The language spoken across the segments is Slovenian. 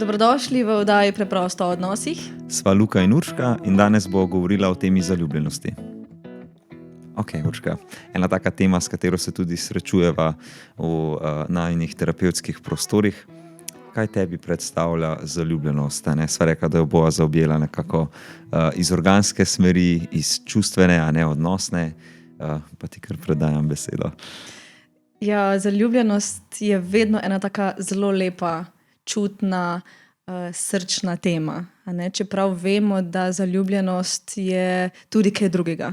Dobrodošli v oddaji Preprosto o odnosih. Sva Luka in Urška in danes bo govorila o temi zaljubljenosti. Ok, Urška, ena taka tema, s katero se tudi srečujeva v najinih terapevtskih prostorih. Kaj tebi predstavlja zaljubljenost? Sva rekla, da jo bova zaobjela nekako iz organske smeri, iz čustvene, a ne odnosne. Pa ti kar predajam besedo. Ja, zaljubljenost je vedno ena taka zelo lepa, čutna, srčna tema. A ne? Čeprav vemo, da zaljubljenost je tudi kaj drugega.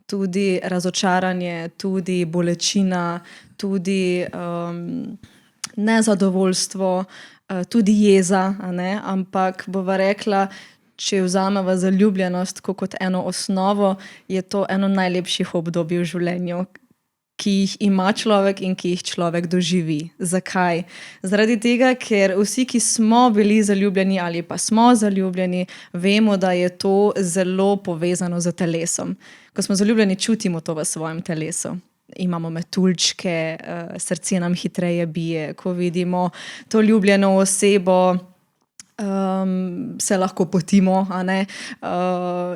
Tudi razočaranje, tudi bolečina, tudi nezadovoljstvo, tudi jeza, a ne? Ampak bova rekla, če vzameva zaljubljenost kot eno osnovo, je to eno najlepših obdobij v življenju, ki jih ima človek in ki jih človek doživi. Zakaj? Zaradi tega, ker vsi, ki smo bili zaljubljeni ali pa smo zaljubljeni, vemo, da je to zelo povezano z telesom. Ko smo zaljubljeni, čutimo to v svojem telesu. Imamo metuljčke, srce nam hitreje bije, ko vidimo to ljubljeno osebo, se lahko potimo, a ne?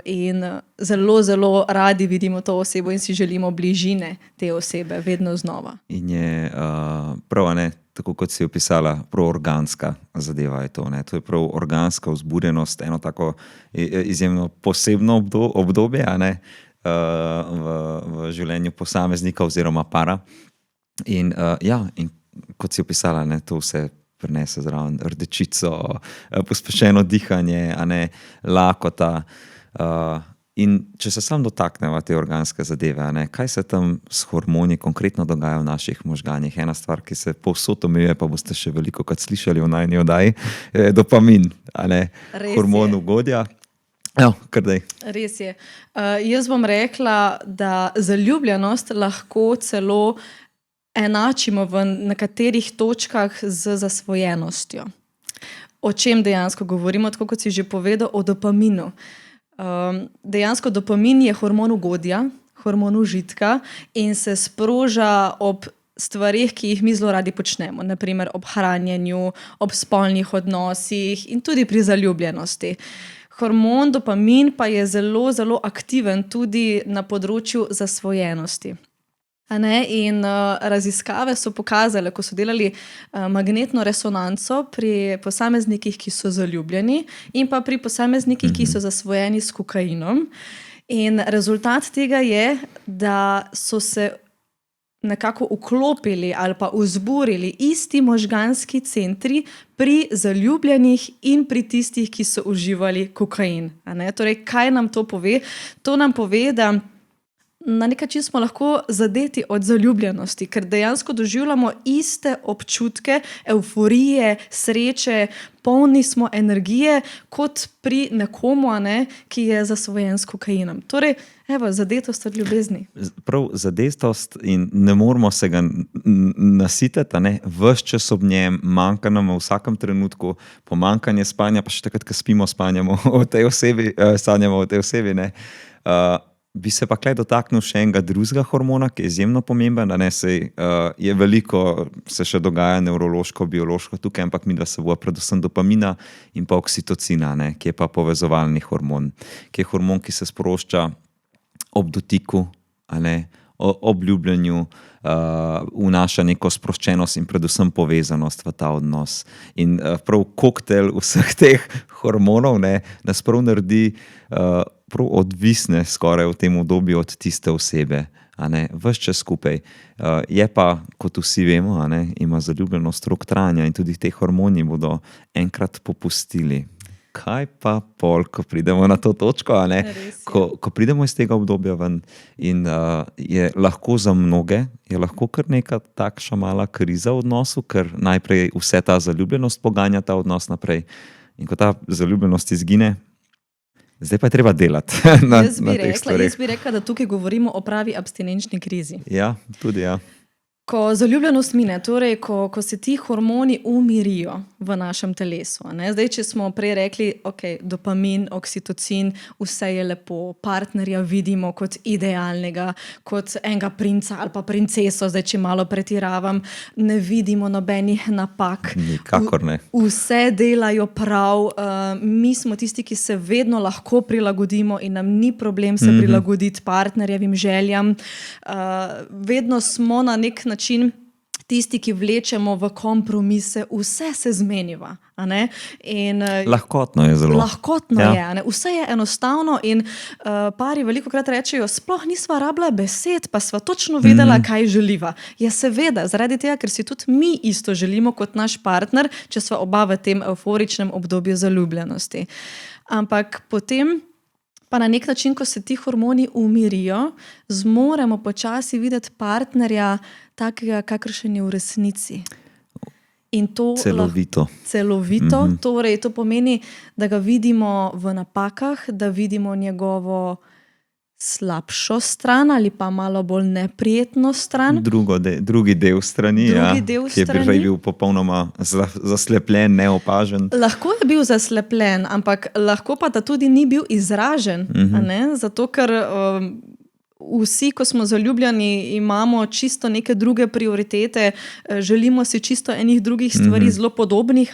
In zelo, zelo radi vidimo to osebo in si želimo bližine te osebe, vedno znova. In je prav, ne, tako kot si opisala, prav organska zadeva je to. Ne? To je prav organska vzburjenost, eno tako izjemno posebno obdobje, a ne? V življenju posameznika oziroma para. In in kot si opisala, ne, to vse prinese zraven rdečico, pospešeno dihanje, a ne, lakota. In če se sam dotakneva te organske zadeve, a ne, kaj se tam s hormoni konkretno dogaja v naših možganjih? Ena stvar, ki se povsod omejuje, pa boste še velikokrat slišali v najini oddaji, je dopamin, a ne, hormon ugodja. Kar daj. Res je. Jaz bom rekla, da zaljubljenost lahko celo enačimo v nekaterih točkah z zasvojenostjo. O čem dejansko govorimo, tako kot si že povedal, o dopaminu. Dejansko dopamin je hormon ugodja, hormon užitka in se sproža ob stvarih, ki jih mi zelo radi počnemo. Naprimer ob hranjenju, ob spolnih odnosih in tudi pri zaljubljenosti. Hormon dopamin pa je zelo, zelo aktiven tudi na področju zasvojenosti. A ne? In raziskave so pokazale, ko so delali magnetno resonanco pri posameznikih, ki so zaljubljeni, in pa pri posameznikih, ki so zasvojeni s kokainom. In rezultat tega je, da so se nekako vklopili ali pa vzburili isti možganski centri pri zaljubljenih in pri tistih, ki so uživali kokain. A ne? Torej, kaj nam to pove? To nam pove, da na nek način smo lahko zadeti od zaljubljenosti, ker dejansko doživljamo iste občutke, evforije, sreče, polni smo energije, kot pri nekomu, a ne, ki je zasvojen s kokainom. Torej, zadetost od ljubezni. Prav zadetost in ne moramo se ga nasititi, a ne, ves čas ob njem, manjka nam v vsakem trenutku, pomanjkanje spanja, pa še takrat, ko spimo, sanjamo o tej osebi, ne. Bi se pa kaj dotaknil še enega drugega hormona, ki je izjemno pomemben, da ne, je veliko, se še dogaja nevrološko, biološko tukaj, ampak midva se bo predvsem dopamina in pa oksitocina, ne, ki je pa povezovalni hormon, ki je hormon, ki se sprošča ob dotiku, a ne, ob ljubljenju, vnaša neko sproščenost in predvsem povezanost v ta odnos. In prav koktel vseh teh hormonov, ne, nas prav naredi prav odvisne skoraj v tem obdobju od tiste osebe, a ne, ves čas skupaj. Je pa, kot vsi vemo, a ne, ima zaljubljenost rok trajanja in tudi te hormoni bodo enkrat popustili. Kaj pa pol, ko pridemo na to točko, a ne? Ko pridemo iz tega obdobja ven in je lahko za mnoge, je lahko kar neka takša mala kriza v odnosu, ker najprej vse ta zaljubljenost poganja ta odnos naprej. In ko ta zaljubljenost izgine, zdaj pa je treba delati na teh stvareh. Jaz bi rekla, da tukaj govorimo o pravi abstinenčni krizi. Ja, tudi ja. Ko zaljubljenost mine, torej ko se ti hormoni umirijo v našem telesu. Ne? Zdaj, če smo prej rekli, ok, dopamin, oksitocin, vse je lepo, partnerja vidimo kot idealnega, kot enega princa ali pa princeso, zdaj, če malo pretiravam, ne vidimo nobenih napak. Nikakor ne. Vse delajo prav, mi smo tisti, ki se vedno lahko prilagodimo in nam ni problem se prilagoditi partnerjevim željam. Vedno smo na nek način tisti, ki vlečemo v kompromise, vse se zmeniva. Lahkotno je zelo. Lahkotno je. Vse je enostavno in pari velikokrat rečejo, sploh nisva rabila besed, pa sva točno vedela, kaj želiva. Ja, seveda, zaradi tega, ker si tudi mi isto želimo kot naš partner, če sva oba v tem euforičnem obdobju zaljubljenosti. Ampak potem pa na nek način, ko se ti hormoni umirijo, zmoremo počasi videti partnerja takega, kakršen je v resnici. In to celovito. Torej, to pomeni, da ga vidimo v napakah, da vidimo njegovo slabšo stran ali pa malo bolj neprijetno stran. Drugi del strani, ki je bil popolnoma zaslepljen, neopažen. Lahko je bil zaslepljen, ampak lahko pa da tudi ni bil izražen. Zato, ker vsi, ko smo zaljubljeni, imamo čisto neke druge prioritete, želimo si čisto enih drugih stvari, zelo podobnih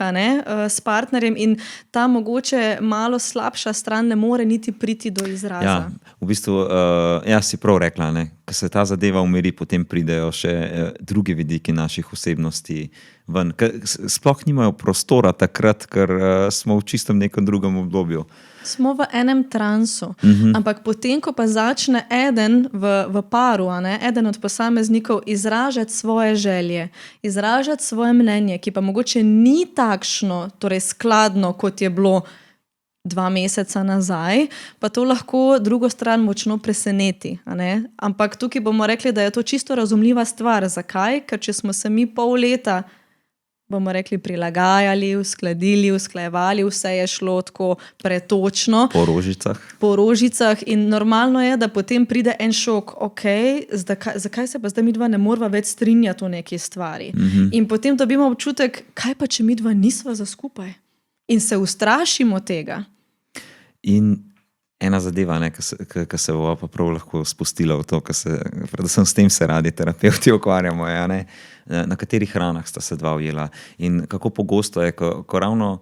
s partnerjem in ta mogoče malo slabša stran ne more niti priti do izraza. Ja, v bistvu, si prav rekla, ko se ta zadeva umiri, potem pridejo še drugi vidiki naših osebnosti ven. Sploh nimajo prostora takrat, ker smo v čistem nekem drugem obdobju. Smo v enem transu, ampak potem, ko pa začne eden v paru, eden od posameznikov izražati svoje želje, izražati svoje mnenje, ki pa mogoče ni takšno, torej skladno, kot je bilo 2 meseca nazaj, pa to lahko drugo stran močno preseneti. Ampak tukaj bomo rekli, da je to čisto razumljiva stvar. Zakaj? Ker če smo se mi pol leta bomo rekli, prilagajali, uskladili, usklajevali, vse je šlo tako pretočno. Po rožicah in normalno je, da potem pride en šok, zakaj se pa zdaj midva ne morava več strinjati v neki stvari. In potem dobimo občutek, kaj pa, če midva nisva za skupaj? In se ustrašimo tega. In ena zadeva, ki se bo pa prav lahko spustila v to, predvsem s tem se radi terapevti ukvarjamo, na katerih hranah sta se dva ujela in kako pogosto je, ko ravno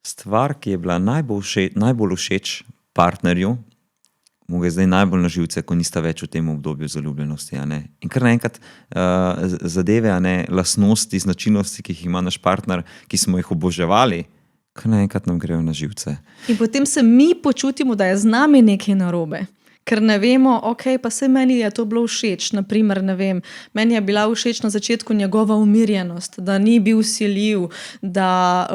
stvar, ki je bila najbolj všeč partnerju, mu je zdaj najbolj na živce, ko nista več v tem obdobju zaljubljenosti. In kar naenkrat zadeve, lastnosti, značilnosti, ki jih ima naš partner, ki smo jih oboževali, kar naenkrat nam grejo na živce. In potem se mi počutimo, da je z nami nekaj narobe. Ker ne vemo, pa saj meni je to bilo všeč. Naprimer, meni je bila všeč na začetku njegova umirjenost, da ni bil siljiv, da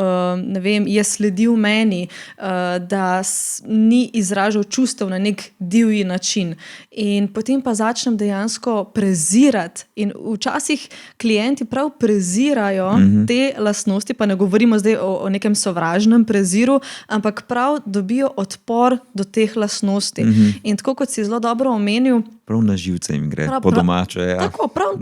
je sledil meni, da ni izražal čustev na nek divji način. In potem pa začnem dejansko prezirati. In včasih klienti prav prezirajo te lastnosti, pa ne govorimo zdaj o nekem sovražnem preziru, ampak prav dobijo odpor do teh lastnosti. In tako kot si zelo dobro omenil. Prav na živce jim gre, po domače. Tako, prav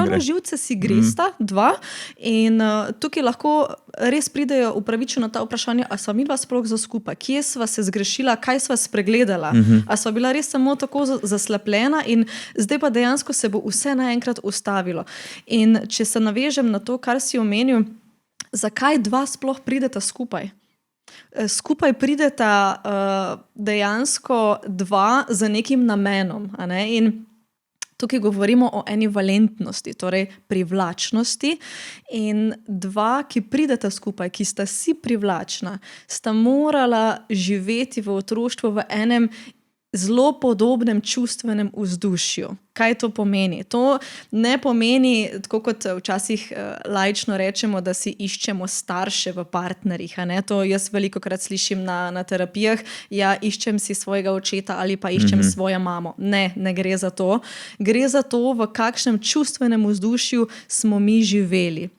na živce si gresta, dva. In tukaj lahko res pridejo upravičeno ta vprašanja, a sva midva sploh za skupaj, kje sva se zgrešila, kaj sva spregledala, a sva bila res samo tako zaslepljena in zdaj pa dejansko se bo vse naenkrat ustavilo. In če se navežem na to, kar si omenil, zakaj dva sploh prideta skupaj? Skupaj prideta dejansko dva z nekim namenom. In tukaj govorimo o eni valentnosti, torej privlačnosti. In dva, ki prideta skupaj, ki sta si privlačna, sta morala živeti v otroštvu v enem zelo podobnem čustvenem vzdušju. Kaj to pomeni? To ne pomeni, tako kot včasih laično rečemo, da si iščemo starše v partnerjih. To jaz velikokrat slišim na terapijah. Ja, iščem si svojega očeta ali pa iščem svojo mamo. Ne gre za to. Gre za to, v kakšnem čustvenem vzdušju smo mi živeli.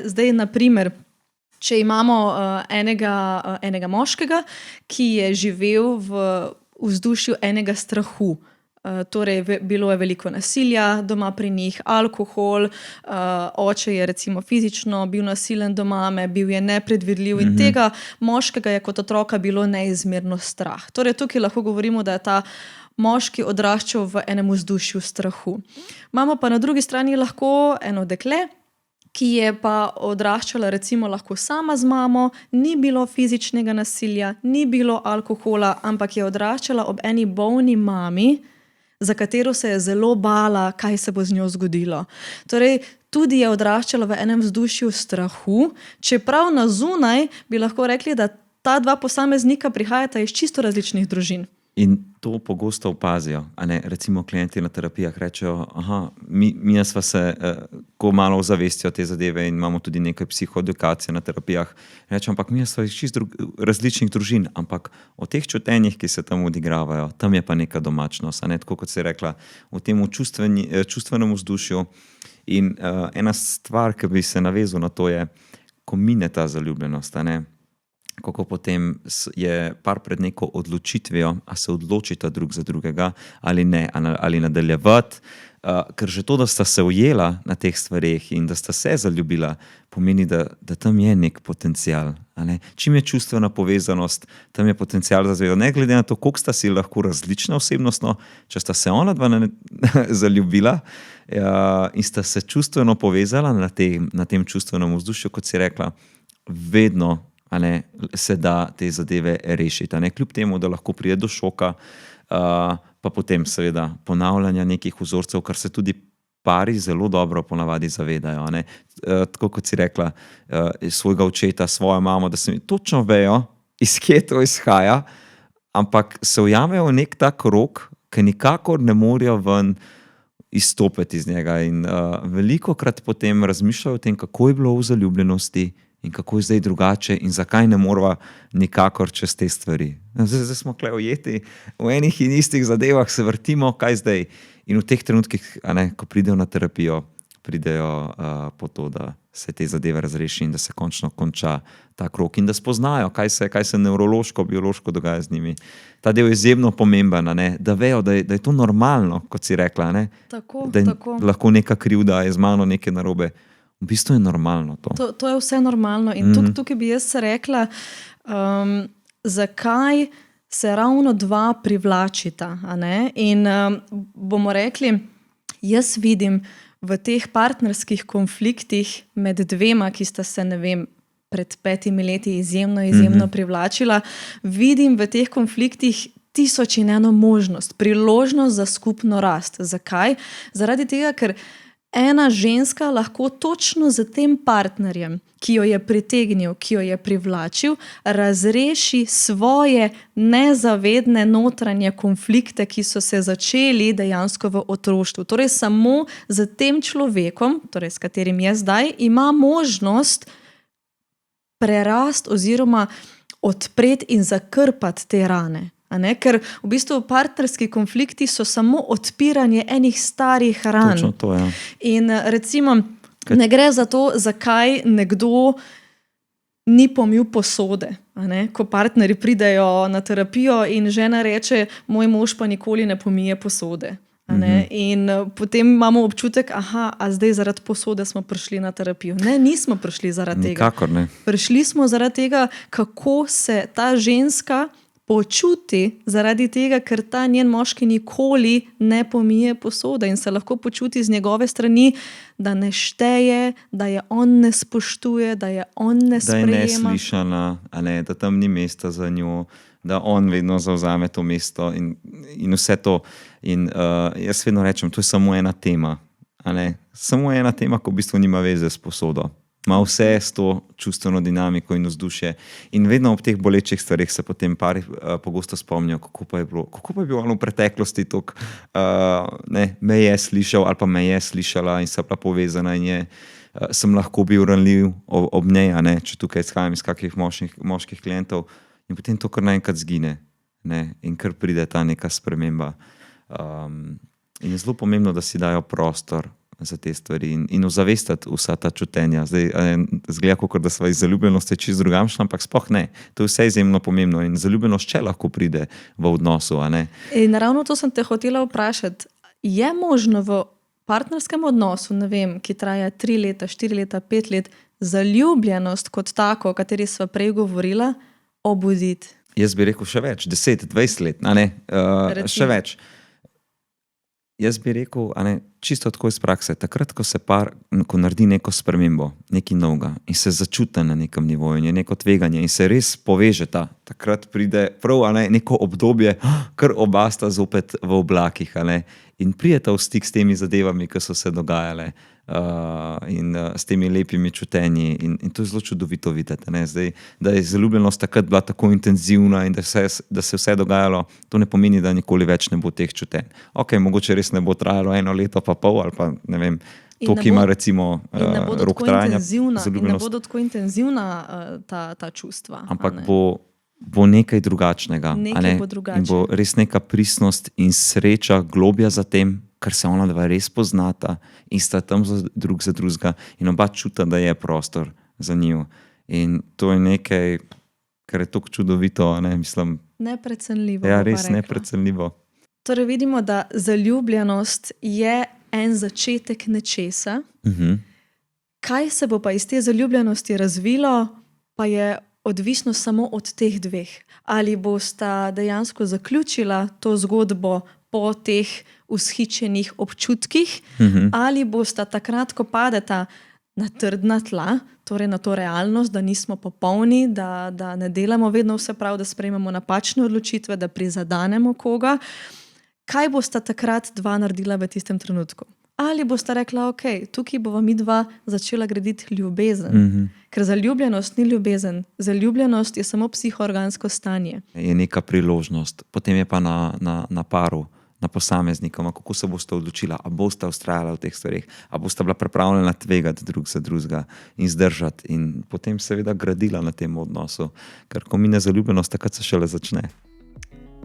Zdaj, naprimer, če imamo enega moškega, ki je živel v vzdušju enega strahu, Torej, bilo je veliko nasilja doma pri njih, alkohol, oče je recimo fizično bil nasilen do mame, bil je nepredvidljiv in tega moškega je kot otroka bilo neizmerno strah. Torej, tukaj lahko govorimo, da je ta moški odraščal v enem vzdušju strahu. Imamo pa na drugi strani lahko eno dekle, ki je pa odraščala recimo lahko sama z mamo, ni bilo fizičnega nasilja, ni bilo alkohola, ampak je odraščala ob eni bolni mami, za katero se je zelo bala, kaj se bo z njo zgodilo. Torej, tudi je odraščala v enem vzdušju strahu, čeprav na zunaj bi lahko rekli, da ta dva posameznika prihajata iz čisto različnih družin. In to pogosto opazijo. Recimo klienti na terapijah rečejo, mi sva se ko malo ozavestijo te zadeve in imamo tudi nekaj psihoedukacije na terapijah. Rečem, ampak mi sva iz čisto različnih družin, ampak o teh čutenjih, ki se tam odigravajo, tam je pa neka domačnost. Tako kot si rekla, v tem čustvenem vzdušju. In ena stvar, ki bi se navezal na to je, ko mine ta zaljubljenost, kako potem je par pred neko odločitvijo, a se odločita drug za drugega ali ne, ali nadaljevati, ker že to, da sta se ujela na teh stvareh in da sta se zaljubila, pomeni, da tam je nek potencial. Čim je čustvena povezanost, tam je potencial za zvezo. Ne glede na to, koliko sta si lahko različna osebnostno, če sta se ona dva zaljubila in sta se čustveno povezala na tem čustvenem vzdušju, kot si rekla, vedno se da te zadeve rešiti. Kljub temu, da lahko pride do šoka, pa potem seveda ponavljanja nekih vzorcev, kar se tudi pari zelo dobro ponavadi zavedajo. Tako kot si rekla, svojega očeta, svojo mamo, da se mi točno vejo, iz kje to izhaja, ampak se ujamejo v nek tak rok, ki nikakor ne morejo ven izstopiti iz njega. In velikokrat potem razmišljajo o tem, kako je bilo v zaljubljenosti, in kako je zdaj drugače in zakaj ne morava nikakor čez te stvari. Zdaj smo tukaj ujeti, v enih in istih zadevah se vrtimo, kaj zdaj. In v teh trenutkih, ko pridejo na terapijo, pridejo po to, da se te zadeve razreši in da se končno konča ta krog in da spoznajo, kaj se nevrološko, biološko dogaja z njimi. Ta del je izjemno pomemben, da vejo, da je to normalno, kot si rekla, Tako. da je lahko neka krivda, je z mano nekaj narobe. V bistvu je normalno to. To je vse normalno in tukaj bi jaz rekla, zakaj se ravno dva privlačita. In bomo rekli, jaz vidim v teh partnerskih konfliktih med dvema, ki sta se, pred 5 leti izjemno privlačila, vidim v teh konfliktih 1001 možnost, priložnost za skupno rast. Zakaj? Zaradi tega, ker ena ženska lahko točno z tem partnerjem, ki jo je pritegnil, ki jo je privlačil, razreši svoje nezavedne notranje konflikte, ki so se začeli dejansko v otroštvu. Torej samo z tem človekom, torej s katerim je zdaj, ima možnost prerast oziroma odpreti in zakrpati te rane. Ker v bistvu partnerski konflikti so samo odpiranje enih starih ran. Točno to, ja. In recimo, ne gre za to, zakaj nekdo ni pomil posode. Ko partnerji pridejo na terapijo in žena reče, moj mož pa nikoli ne pomije posode. In potem imamo občutek, a zdaj zaradi posode smo prišli na terapijo. Ne, nismo prišli zaradi tega. Nikakor ne. Prišli smo zaradi tega, kako se ta ženska počuti zaradi tega, ker ta njen moški nikoli ne pomije posode in se lahko počuti z njegove strani, da ne šteje, da je on ne spoštuje, da je on ne sprejema. Da je neslišana, da tam ni mesta za njo, da on vedno zavzame to mesto in vse to. In jaz vedno rečem, to je samo ena tema. Samo ena tema, ko v bistvu nima veze s posodo. Ima vse s to čustveno dinamiko in vzdušje. In vedno ob teh bolečih stvarih se potem pari pogosto spomnijo, kako pa je bilo on v preteklosti toliko, me je slišal ali pa me je slišala in se bila povezana in sem lahko bil ranljiv ob njej, če tukaj izhajam iz kakih moških klientov in potem to kar naenkrat zgine in kar pride ta neka sprememba. In je zelo pomembno, da si dajo prostor, za te stvari in ozavestiti vsa ta čutenja. Zdaj, zgleda, kot da sva iz zaljubljenosti čisto drugačna, ampak sploh ne. To je vse izjemno pomembno in zaljubljenost še lahko pride v odnosu. A ne? In ravno to sem te hotela vprašati. Je možno v partnerskem odnosu, ne vem, ki traja 3 leta, 4 leta, 5 let, zaljubljenost kot tako, o kateri sva prej govorila, obuditi? Jaz bi rekel še več, 10, 20 let, a ne, še več. Jaz bi rekel, a ne, čisto tako iz prakse, takrat, ko naredi neko spremembo, nekaj novega in se začuti na nekem nivoju in je neko tveganje in se res povežeta, takrat pride prav, a ne, neko obdobje, kar oba sta zopet v oblakih, a ne, in prideta v stik s temi zadevami, ki so se dogajale in s temi lepimi čutenji in to je zelo čudovito videti, ne. Zdaj, da je zaljubljenost takrat bila tako intenzivna in da se vse dogajalo, to ne pomeni, da nikoli več ne bo teh čutenj. Ok, mogoče res ne bo trajalo 1 leto pa pol ali pa ne vem, to, ki ima recimo rok trajanja. In ne bodo tako intenzivna ta čustva. Ampak bo nekaj drugačnega. Nekaj bo drugače. In bo res neka pristnost in sreča globja za tem, ker se ona dva res poznata in sta tam drug za drugega in oba čuta, da je prostor za njiju. In to je nekaj, kar je tako čudovito, ne, mislim. Neprecenljivo. Ja, res neprecenljivo. Torej vidimo, da zaljubljenost je en začetek nečesa. Kaj se bo pa iz te zaljubljenosti razvilo, pa je odvisno samo od teh dveh. Ali bosta dejansko zaključila to zgodbo po teh vzhičenih občutkih, ali bosta takrat, ko padeta na trdna tla, torej na to realnost, da nismo popolni, da ne delamo vedno vse prav, da sprejmemo napačne odločitve, da prizadanemo koga. Kaj bosta takrat dva naredila v tistem trenutku? Ali bosta rekla, ok, tukaj bova mi dva začela graditi ljubezen. Ker zaljubljenost ni ljubezen. Zaljubljenost je samo psihoorgansko stanje. Je neka priložnost. Potem je pa na paru, na posameznikom, kako se boste odločila, a boste vztrajala v teh stvarih, a boste bila pripravljena tvegati drug za drugega in zdržati in potem seveda gradila na tem odnosu. Ker ko mine zaljubljenost, takrat se šele začne.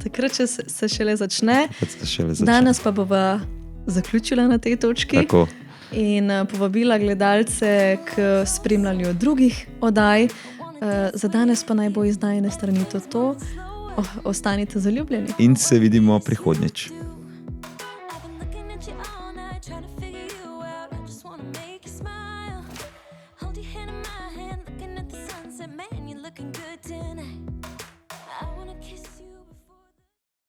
Takrat se šele začne. Danes pa bova zaključila na tej točki. Tako. In povabila gledalce k spremljanju drugih oddaj. Za danes pa naj bo iz najine strani to. Ostanite zaljubljeni. In se vidimo prihodnjič. I wanna kiss you.